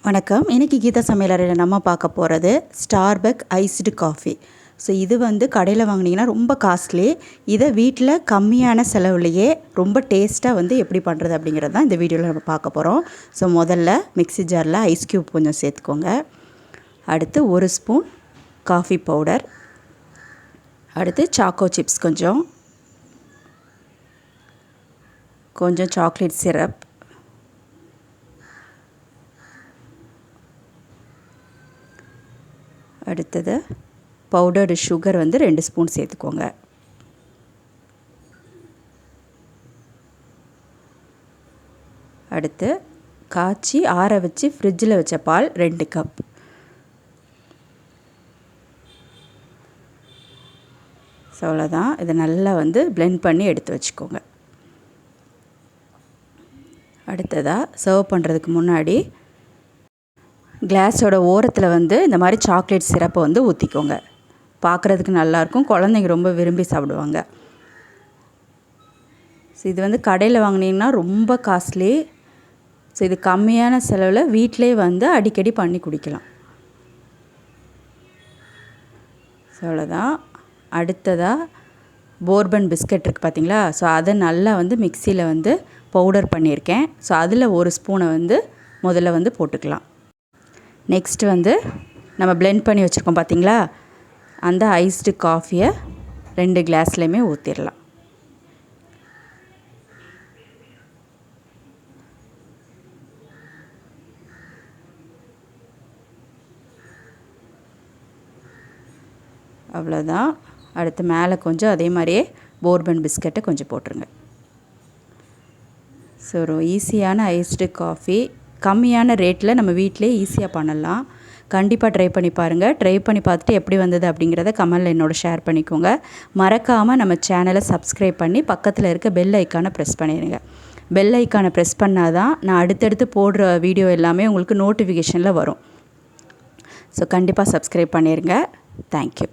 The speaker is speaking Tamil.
வணக்கம். இன்றைக்கி கீதா சமையலறையில் நம்ம பார்க்க போகிறது ஸ்டார்பக் ஐஸ்டு காஃபி. ஸோ இது வந்து கடையில் வாங்கினீங்கன்னா ரொம்ப காஸ்ட்லி. இதை வீட்டில் கம்மியான செலவுலையே ரொம்ப டேஸ்ட்டாக வந்து எப்படி பண்ணுறது அப்படிங்கிறது தான் இந்த வீடியோவில் நம்ம பார்க்க போகிறோம். ஸோ முதல்ல மிக்ஸி ஜாரில் ஐஸ் க்யூப் கொஞ்சம் சேர்த்துக்கோங்க. அடுத்து 1 ஸ்பூன் காஃபி பவுடர், அடுத்து சாக்கோ சிப்ஸ் கொஞ்சம் சாக்லேட் சிரப், அடுத்தது பவுடர்டு சுகர் வந்து 2 ஸ்பூன் சேர்த்துக்கோங்க. அடுத்து காய்ச்சி ஆற வச்சு ஃப்ரிட்ஜில் வச்ச பால் 2 கப். ஸோ அவ்வளோதான். இதை நல்லா வந்து பிளெண்ட் பண்ணி எடுத்து வச்சுக்கோங்க. அடுத்ததாக சர்வ் பண்ணுறதுக்கு முன்னாடி கிளாஸோட ஓரத்தில் வந்து இந்த மாதிரி சாக்லேட் சிரப்பை வந்து ஊற்றிக்கோங்க. பார்க்குறதுக்கு நல்லாயிருக்கும், குழந்தைங்க ரொம்ப விரும்பி சாப்பிடுவாங்க. ஸோ இது வந்து கடையில் வாங்கினீங்கன்னா ரொம்ப காஸ்ட்லி. ஸோ இது கம்மியான செலவில் வீட்டிலே வந்து அடிக்கடி பண்ணி குடிக்கலாம். ஸோ அவ்வளோதான். அடுத்ததாக போர்பன் பிஸ்கட் இருக்குது பார்த்தீங்களா? ஸோ அதை நல்லா வந்து மிக்சியில் வந்து பவுடர் பண்ணியிருக்கேன். ஸோ அதில் 1 ஸ்பூனை வந்து முதல்ல வந்து போட்டுக்கலாம். நெக்ஸ்ட்டு வந்து நம்ம பிளெண்ட் பண்ணி வச்சுருக்கோம் பார்த்தீங்களா? அந்த ஐஸ்டு காஃபியை 2 கிளாஸ்லேயுமே ஊற்றிடலாம். அவ்வளோதான். அடுத்து மேலே கொஞ்சம் அதே மாதிரியே போர்பன் பிஸ்கட்டை கொஞ்சம் போட்டுருங்க. ஸோ ஒரு ஈஸியான ஐஸ்டு காஃபி கம்மியான ரேட்டில் நம்ம வீட்டிலே ஈஸியாக பண்ணலாம். கண்டிப்பாக ட்ரை பண்ணி பாருங்கள். ட்ரை பண்ணி பார்த்துட்டு எப்படி வந்தது அப்படிங்கிறத கமெண்டில் என்னோட ஷேர் பண்ணிக்கோங்க. மறக்காமல் நம்ம சேனலை சப்ஸ்கிரைப் பண்ணி பக்கத்தில் இருக்க பெல் ஐக்கானை ப்ரெஸ் பண்ணிடுங்க. பெல் ஐக்கானை ப்ரெஸ் பண்ணால் தான் நான் அடுத்தடுத்து போடுற வீடியோ எல்லாமே உங்களுக்கு நோட்டிஃபிகேஷனில் வரும். ஸோ கண்டிப்பாக சப்ஸ்கிரைப் பண்ணிடுங்க. தேங்க்யூ.